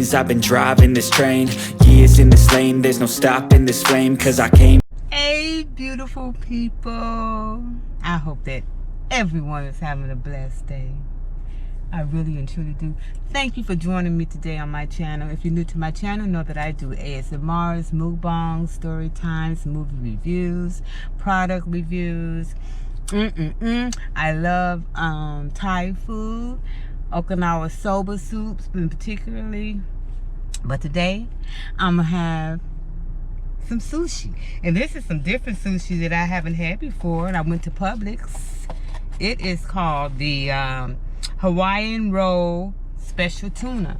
dreams. I've been driving this train, years in this lane. There's no stopping this flame, cause I came. Hey, beautiful people. I hope that everyone is having a blessed day. I really and truly do. Thank you for joining me today on my channel. If you're new to my channel, know that I do ASMRs, mukbangs, story times, movie reviews, product reviews. I love Thai food, Okinawa soba soups in particularly. But today, I'm gonna have some sushi. And this is some different sushi that I haven't had before. And I went to Publix. It is called the Hawaiian Roll Special Tuna.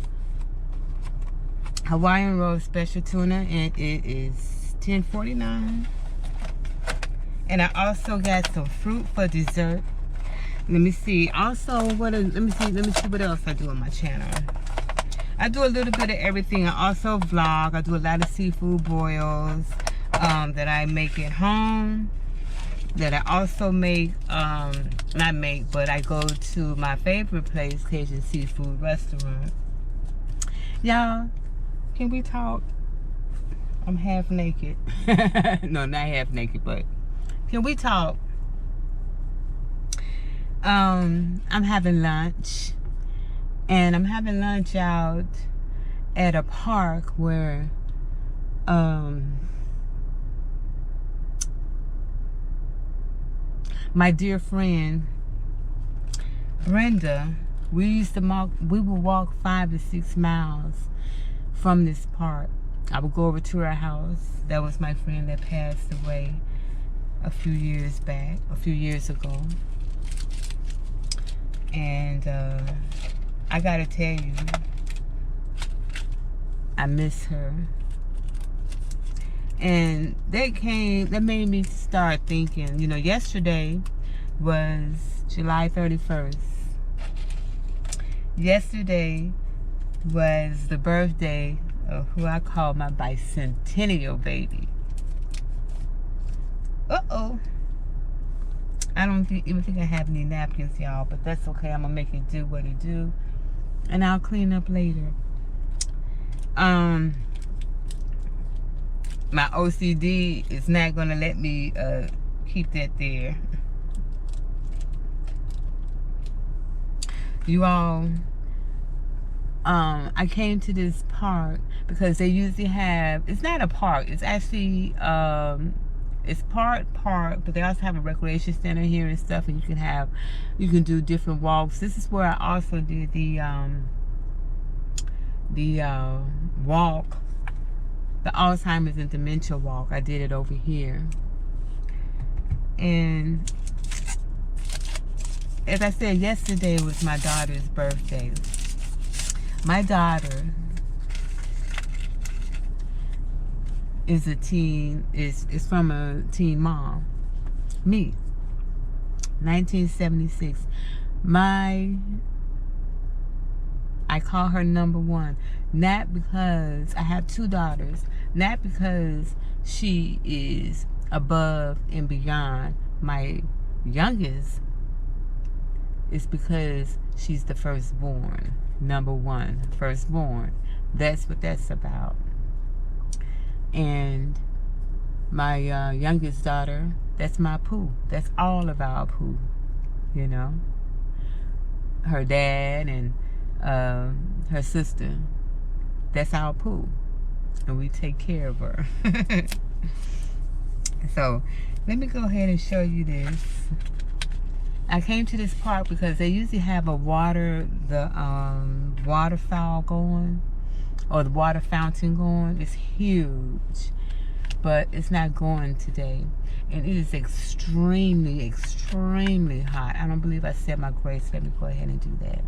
Hawaiian Roll Special Tuna, and it is $10.49. And I also got some fruit for dessert. Let me see. Also, let me see what else I do on my channel. I do a little bit of everything. I also vlog. I do a lot of seafood boils that I make at home. That I also make, not make, but I go to my favorite place, Cajun Seafood Restaurant. Y'all, can we talk? I'm half naked. No, not half naked, but can we talk? I'm having lunch. And I'm having lunch out at a park where my dear friend Brenda, we would walk 5 to 6 miles from this park. I would go over to her house. That was my friend that passed away a few years ago. And I gotta tell you, I miss her. And that made me start thinking, you know, yesterday was July 31st. Yesterday was the birthday of who I call my bicentennial baby. Uh-oh. I don't even think I have any napkins, y'all, but that's okay. I'm gonna make it do what it do, and I'll clean up later. My OCD is not gonna let me keep that there. You all, I came to this park because they usually have, it's not a park, it's actually it's part park, but they also have a recreation center here and stuff, and you can do different walks. This is where I also did the walk, the Alzheimer's and dementia walk. I did it over here. And as I said, yesterday was my daughter's birthday. My daughter is is from a teen mom. Me. 1976. I call her number one. Not because I have 2 daughters. Not because she is above and beyond my youngest. It's because she's the firstborn. Number one. Firstborn. That's what that's about. And my youngest daughter, that's my poo. That's all of our poo, you know. Her dad and her sister, that's our poo. And we take care of her. So, let me go ahead and show you this. I came to this park because they usually have a waterfowl going, or the water fountain going. It's huge, but it's not going today, and it is extremely hot. I don't believe I said my grace. Let me go ahead and do that.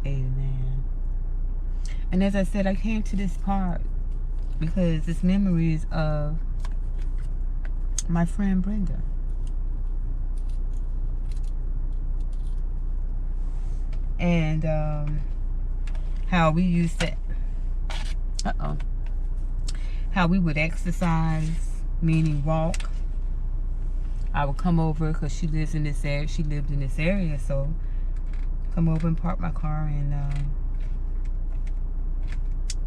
Amen. And as I said, I came to this park because it's memories of my friend Brenda. And how we used to, how we would exercise, meaning walk I would come over because she lives in this area. She lived in this area, so come over and park my car, and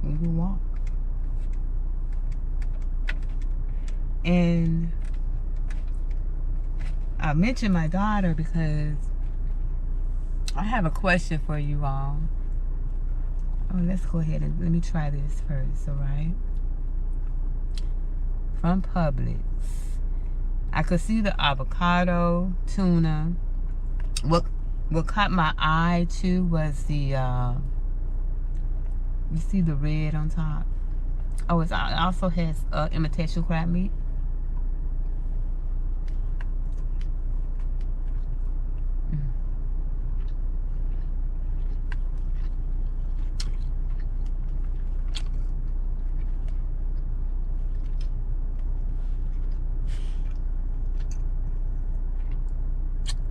we would walk. And I mentioned my daughter because I have a question for you all. Oh, let's go ahead and let me try this first, all right? From Publix. I could see the avocado, tuna. What caught my eye too was the, you see the red on top? Oh, it also has imitation crab meat.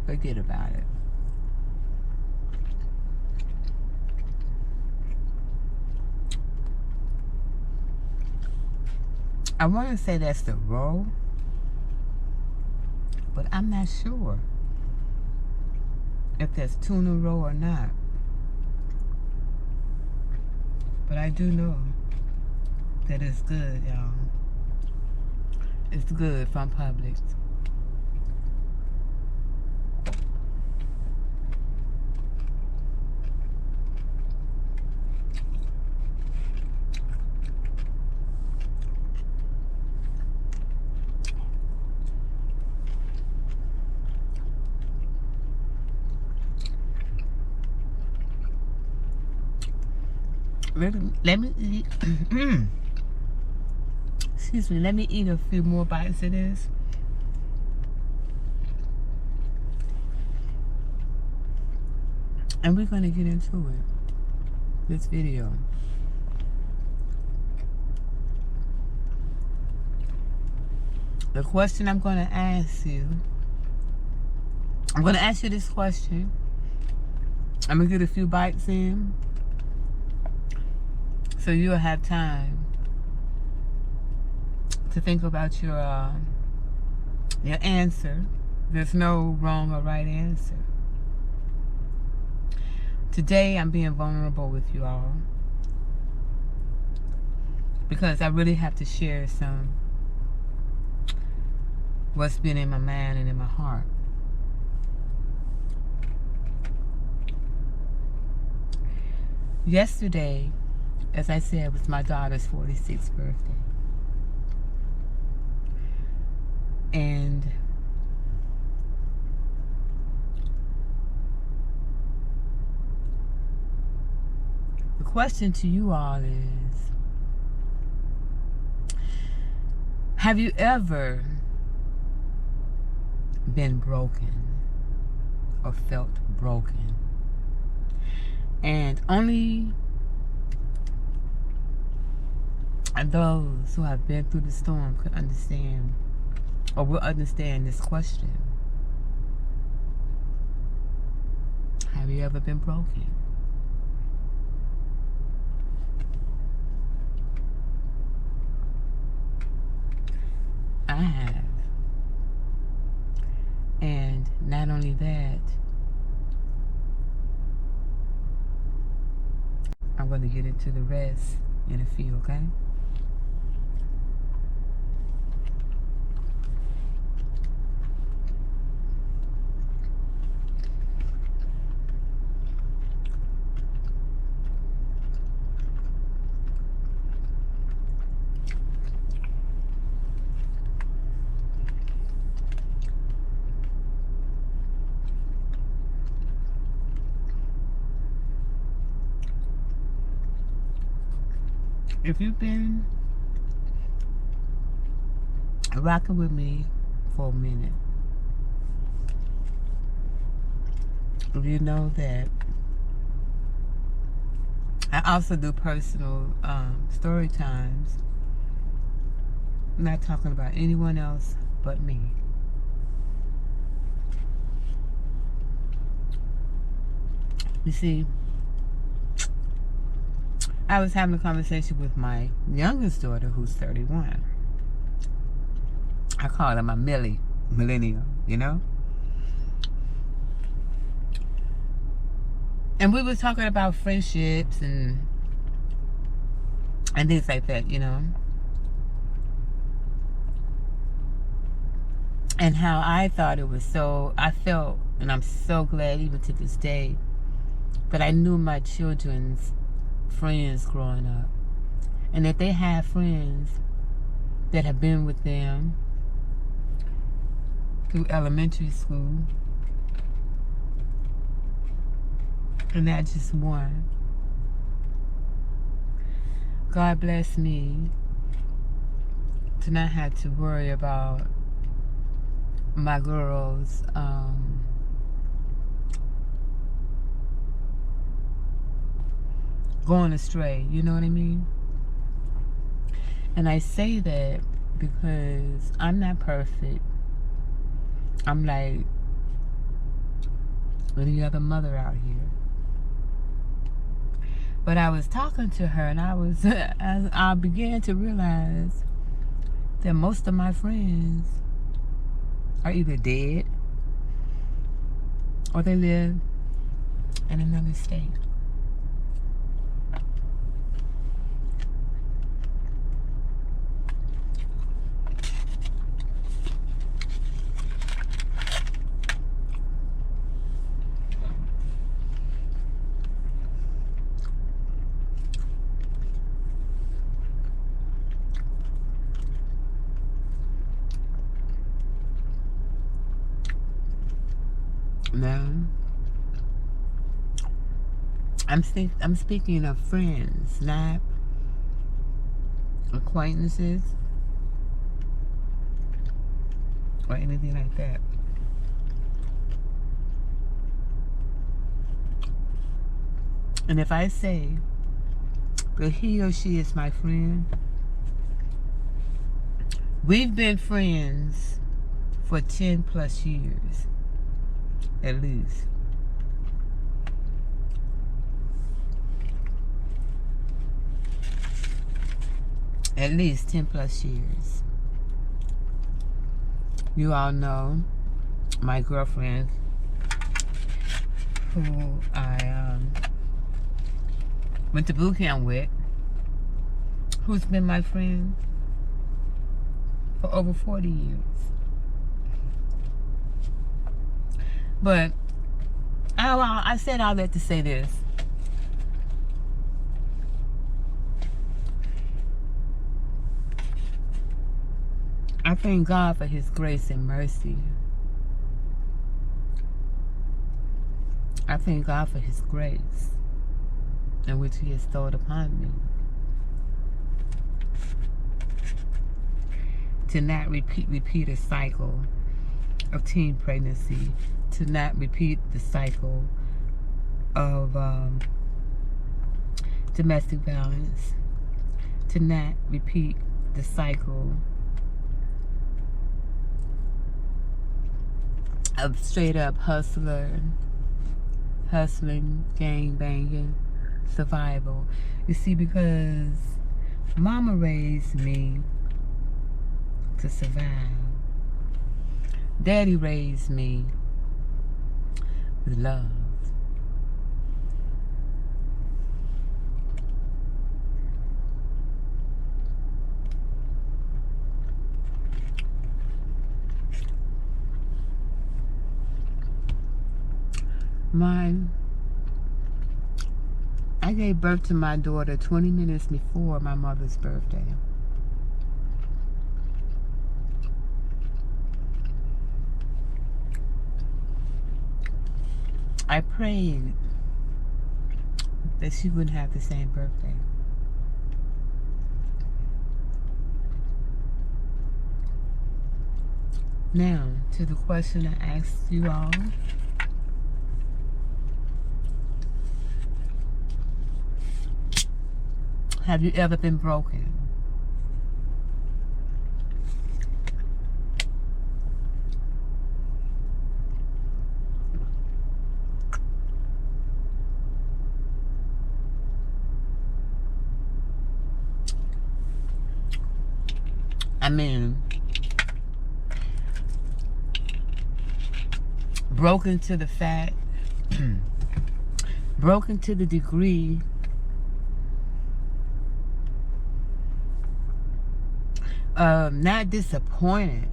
Forget about it. I want to say that's the roll, but I'm not sure if that's tuna roll or not. But I do know that it's good, y'all. It's good from Publix. Let me eat. Excuse me. Let me eat a few more bites of this. And we're going to get into it. This video. The question I'm going to ask you. I'm going to ask you this question. I'm going to get a few bites in, so you'll have time to think about your answer. There's no wrong or right answer. Today, I'm being vulnerable with you all because I really have to share some what's been in my mind and in my heart. Yesterday, as I said, was my daughter's 46th birthday. And the question to you all is, have you ever been broken or felt broken? And only those who have been through the storm could understand, or will understand this question. Have you ever been broken? I have. And not only that, I'm going to get into the rest in a few, okay? If you've been rocking with me for a minute, you know that I also do personal story times. I'm not talking about anyone else but me. You see, I was having a conversation with my youngest daughter, who's 31. I call her my Millie. millennial, you know? And we was talking about friendships and things like that, you know? And how I thought it was so, I felt, and I'm so glad even to this day, that I knew my children's friends growing up. And that they have friends that have been with them through elementary school. And not just one. God bless me to not have to worry about my girls going astray, you know what I mean? And I say that because I'm not perfect. I'm like any other mother out here. But I was talking to her, and I began to realize that most of my friends are either dead or they live in another state. Now, I'm speaking of friends, not acquaintances or anything like that. And if I say that he or she is my friend, we've been friends for 10 plus years. At least. At least 10 plus years. You all know my girlfriend who I went to boot camp with, who's been my friend for over 40 years. But I said all that to say this. I thank God for His grace and mercy. I thank God for His grace in which He has bestowed upon me. To not repeat a cycle of teen pregnancy, to not repeat the cycle of domestic violence, to not repeat the cycle of straight up hustling, gang banging, survival. You see, because Mama raised me to survive. Daddy raised me with love. I gave birth to my daughter 20 minutes before my mother's birthday. I prayed that she wouldn't have the same birthday. Now, to the question I asked you all. Have you ever been broken? I mean, broken to the fact, broken to the degree of not disappointed,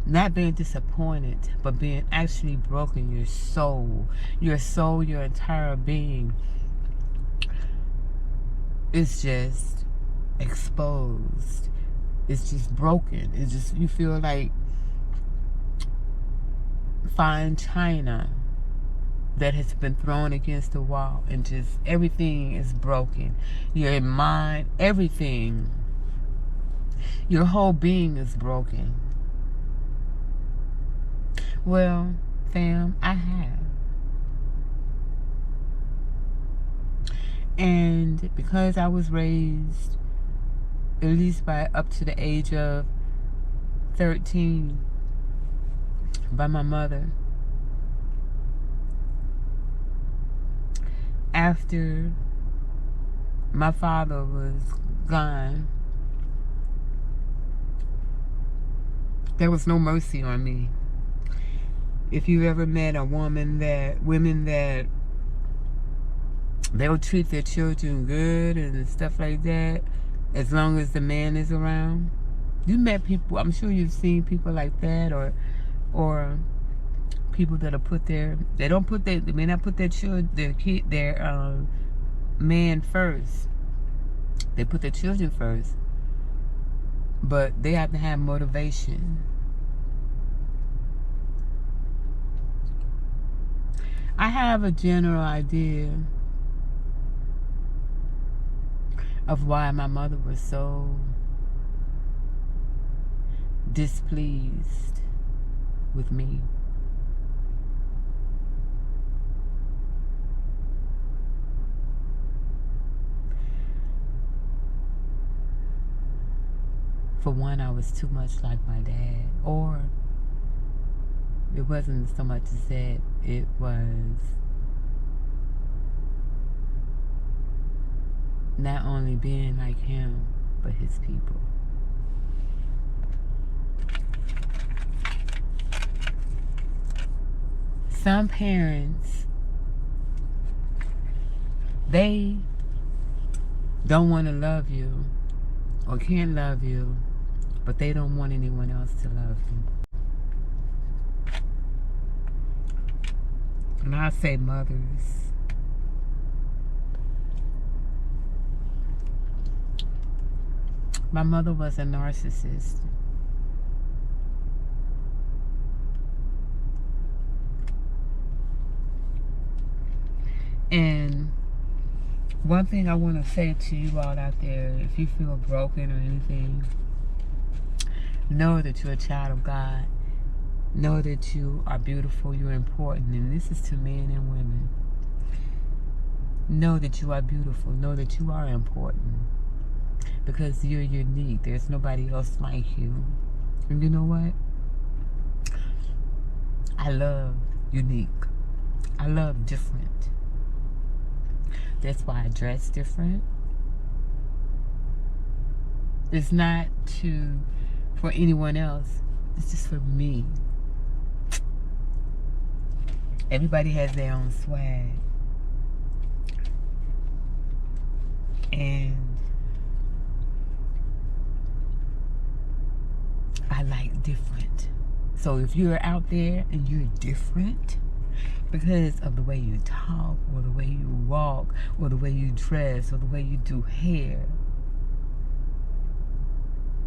not being disappointed, but being actually broken. Your soul, your entire being is just exposed. It's just broken. It's just, you feel like fine china that has been thrown against the wall, and just everything is broken. Your mind, everything, your whole being is broken. Well, fam, I have. And because I was raised, at least by up to the age of 13, by my mother, after my father was gone, there was no mercy on me. If you ever met a women that they'll treat their children good and stuff like that, as long as the man is around. You met people, I'm sure you've seen people like that, or people that'll put their, they may not put their man first. They put their children first, but they have to have motivation. I have a general idea of why my mother was so displeased with me. For one, I was too much like my dad. Or it wasn't so much as that, it was not only being like him, but his people. Some parents, they don't want to love you or can't love you, but they don't want anyone else to love you. And I say mothers. My mother was a narcissist. And one thing I want to say to you all out there, if you feel broken or anything, know that you're a child of God. Know that you are beautiful, you're important, and this is to men and women. Know that you are beautiful. Know that you are important. Because you're unique. There's nobody else like you. And you know what? I love unique. I love different. That's why I dress different. It's not for anyone else. It's just for me. Everybody has their own swag. And I like different. So if you're out there and you're different because of the way you talk, or the way you walk, or the way you dress, or the way you do hair,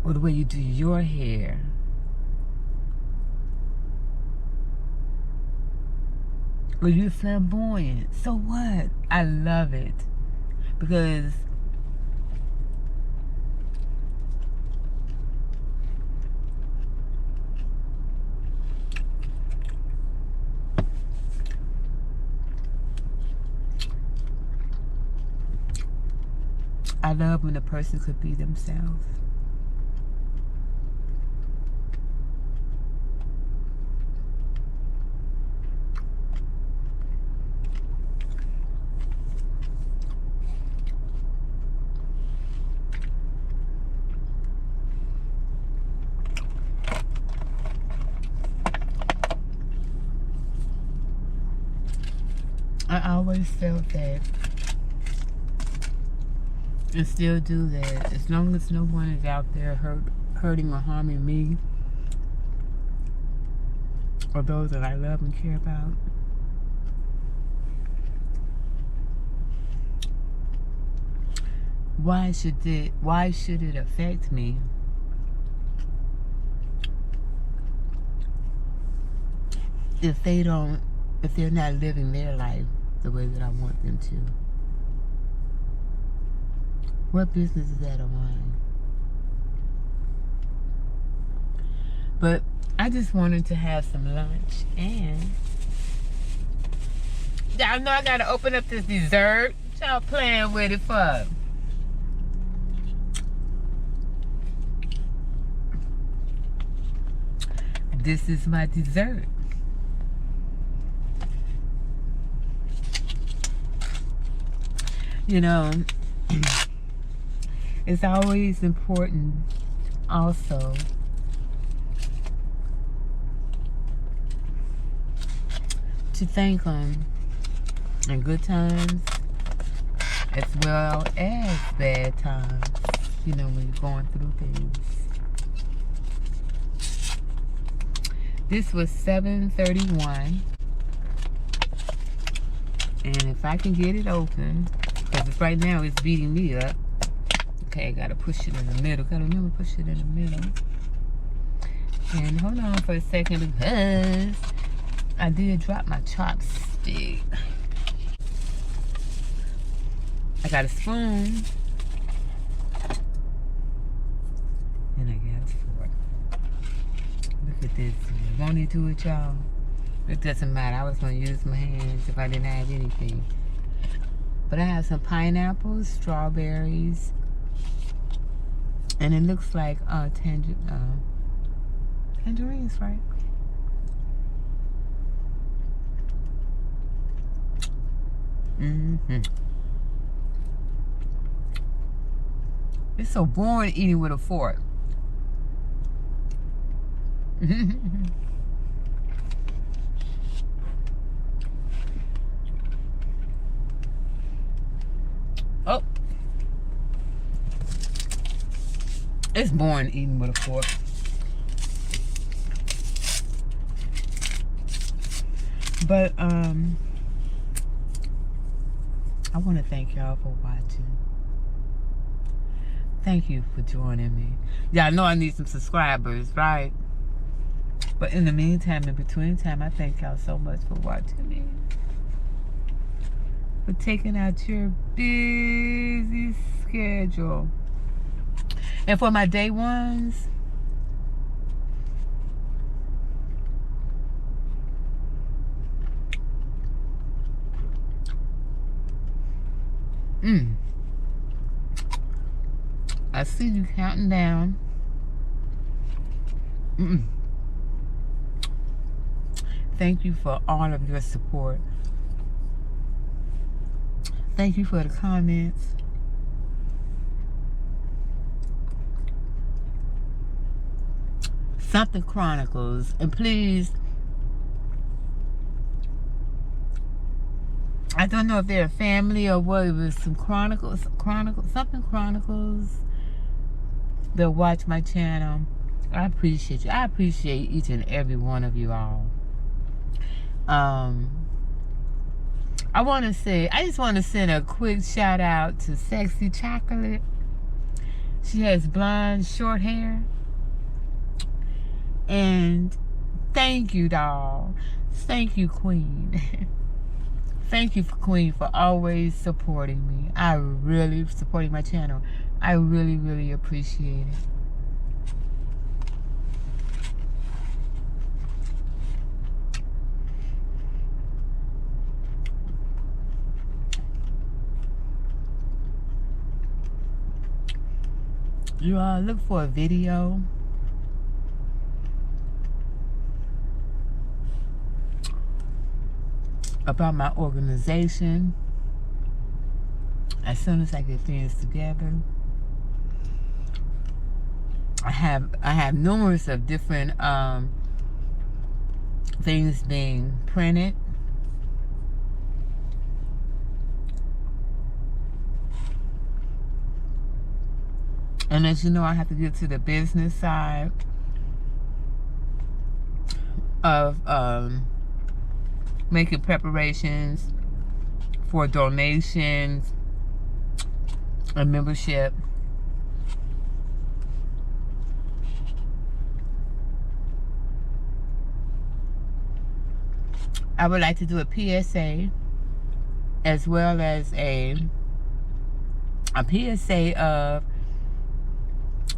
or the way you do your hair, or you're flamboyant, so what? I love it. Because I love when a person could be themselves. always felt that, and still do, that as long as no one is out there hurting or harming me or those that I love and care about, why should it affect me? If they're not living their life the way that I want them to. What business is that of mine? But I just wanted to have some lunch, and y'all know I gotta open up this dessert. What y'all playing with it for? This is my dessert. You know, it's always important also to thank them in good times as well as bad times, you know, when you're going through things. This was $7.31, and if I can get it open, because right now it's beating me up. Okay, I gotta push it in the middle. Gotta remember to push it in the middle. And hold on for a second, because I did drop my chopstick. I got a spoon, and I got a fork. Look at this. Won't he do it, y'all? It doesn't matter. I was gonna use my hands if I didn't have anything. But I have some pineapples, strawberries, and it looks like tangerines, right? It's so boring eating with a fork. Oh, it's boring eating with a fork. But I want to thank y'all for watching. Thank you for joining me. Y'all know I need some subscribers, right? But in the meantime, in between time, I thank y'all so much for watching me, for taking out your busy schedule. And for my day ones, I see you counting down. Thank you for all of your support. Thank you for the comments. Something Chronicles, and please, I don't know if they're a family or what. It was some something Chronicles. They'll watch my channel. I appreciate you. I appreciate each and every one of you all. I just want to send a quick shout out to Sexy Chocolate. She has blonde, short hair. And thank you, doll. Thank you, Queen. Thank you, Queen, for always supporting me. Supporting my channel. I really, really appreciate it. You all look for a video about my organization as soon as I get things together. I have numerous of different things being printed. And as you know, I have to get to the business side of making preparations for donations and membership. I would like to do a PSA as well as a PSA of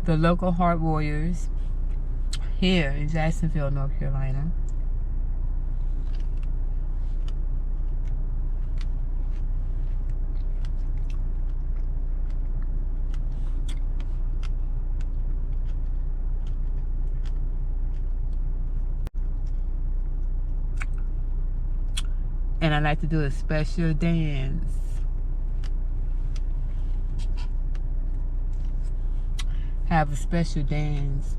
the local heart warriors here in Jacksonville, North Carolina. And I'd like to do a special dance. Have a special dance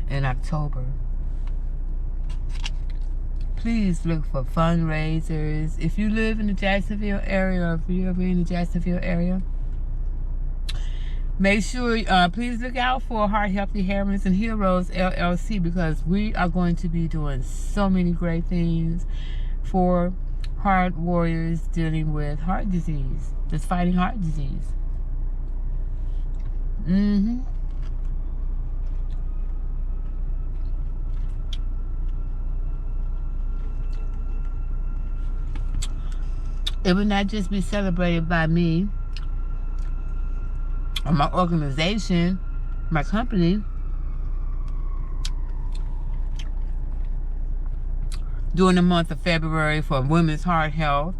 in October. Please look for fundraisers. If you live in the Jacksonville area, or if you're ever in the Jacksonville area, make sure, please look out for Heart Healthy Heroines and Heroes LLC, because we are going to be doing so many great things for heart warriors dealing with heart disease, just fighting heart disease. It would not just be celebrated by me or my organization, my company. During the month of February for Women's Heart Health,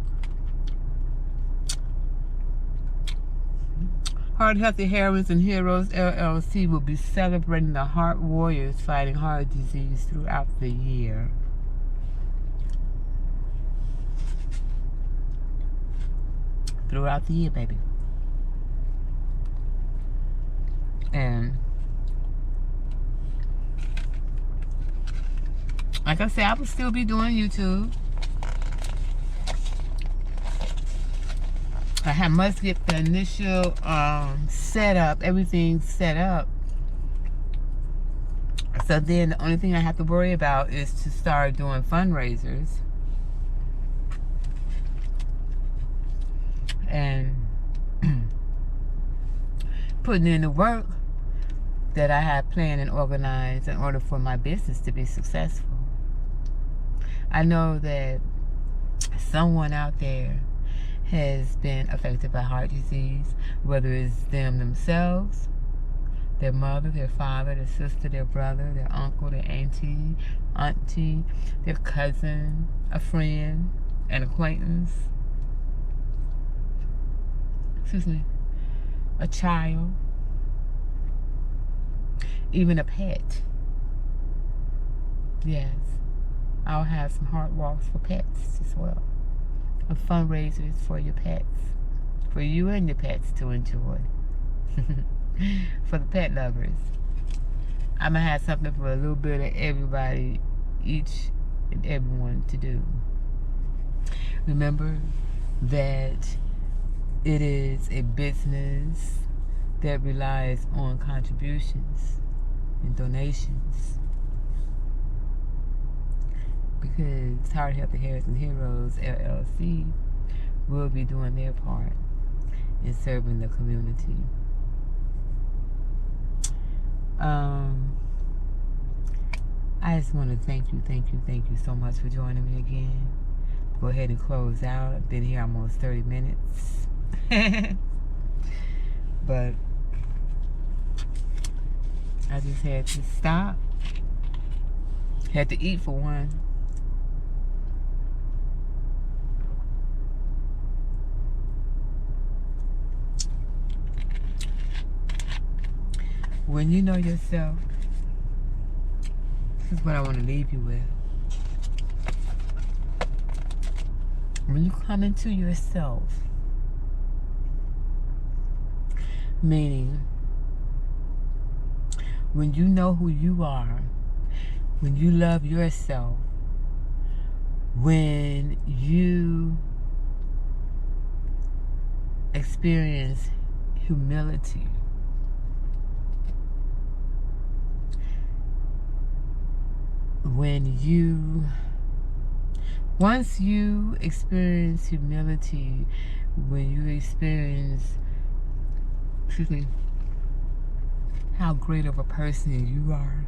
Heart Healthy Heroines and Heroes LLC will be celebrating the heart warriors fighting heart disease throughout the year. Throughout the year, baby. And like I said, I will still be doing YouTube. I must get the initial setup, everything set up. So then the only thing I have to worry about is to start doing fundraisers. And putting in the work that I have planned and organized in order for my business to be successful. I know that someone out there has been affected by heart disease, whether it's them themselves, their mother, their father, their sister, their brother, their uncle, their auntie, their cousin, a friend, an acquaintance, a child, even a pet. Yes, I'll have some heart walks for pets as well. Of fundraisers for your pets, for you and your pets to enjoy. For the pet lovers, I'm gonna have something for a little bit of everybody, each and everyone to do. Remember that it is a business that relies on contributions and donations, because Heart Healthy Heroes and Heroes LLC will be doing their part in serving the community. I just want to thank you so much for joining me again. Go ahead and close out. I've been here almost 30 minutes. But I just had to stop. Had to eat for one. When you know yourself, this is what I want to leave you with. When you come into yourself, meaning when you know who you are, when you love yourself, when you experience humility. Once you experience humility, when you experience, how great of a person you are,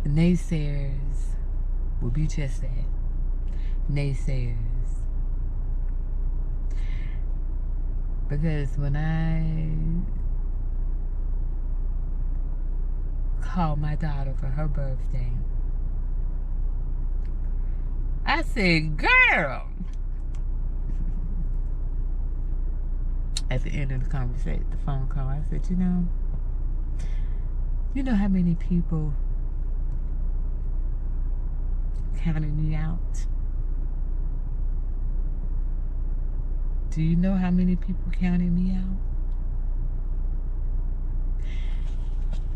naysayers will be just that, naysayers. Because when I called my daughter for her birthday, I said, girl, at the end of the conversation, the phone call, I said, you know how many people counted me out? Do you know how many people counted me out?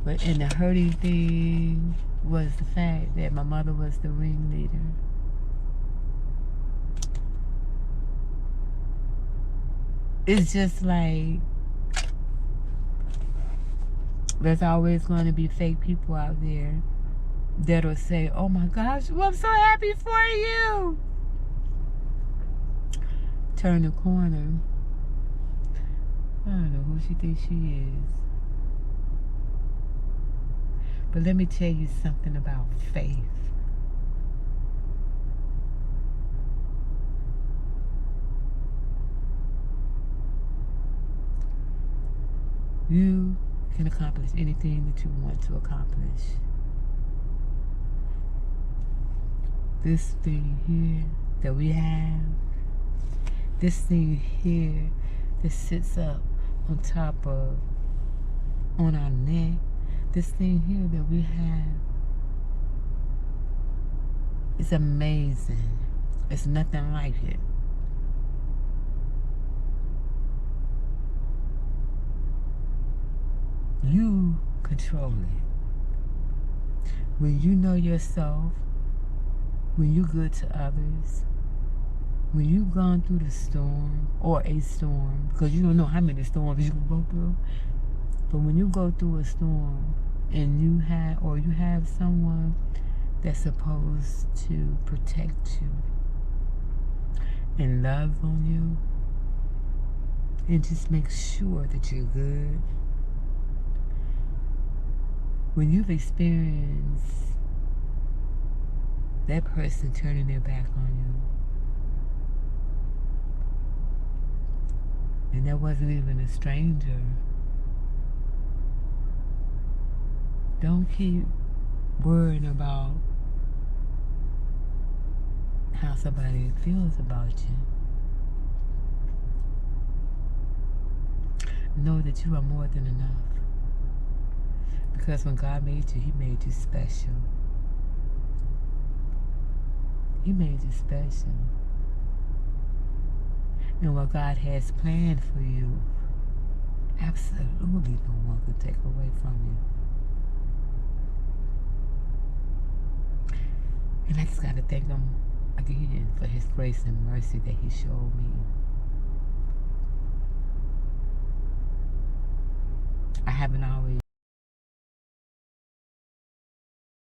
But and the hurting thing was the fact that my mother was the ringleader. It's just like there's always going to be fake people out there that'll say, oh my gosh, well, I'm so happy for you. Turn the corner. I don't know who she thinks she is. But let me tell you something about faith. You can accomplish anything that you want to accomplish. This thing here that we have, this thing here that sits up on top of, on our neck, this thing here that we have is amazing. It's nothing like it. You control it. When you know yourself, when you're good to others, when you've gone through the storm or a storm, because you don't know how many storms you can go through, but when you go through a storm and you have someone that's supposed to protect you and love on you and just make sure that you're good, when you've experienced that person turning their back on you, and that wasn't even a stranger, don't keep worrying about how somebody feels about you. Know that you are more than enough. Because when God made you, He made you special. He made you special. And what God has planned for you, absolutely no one could take away from you. And I just got to thank Him again for His grace and mercy that He showed me. I haven't always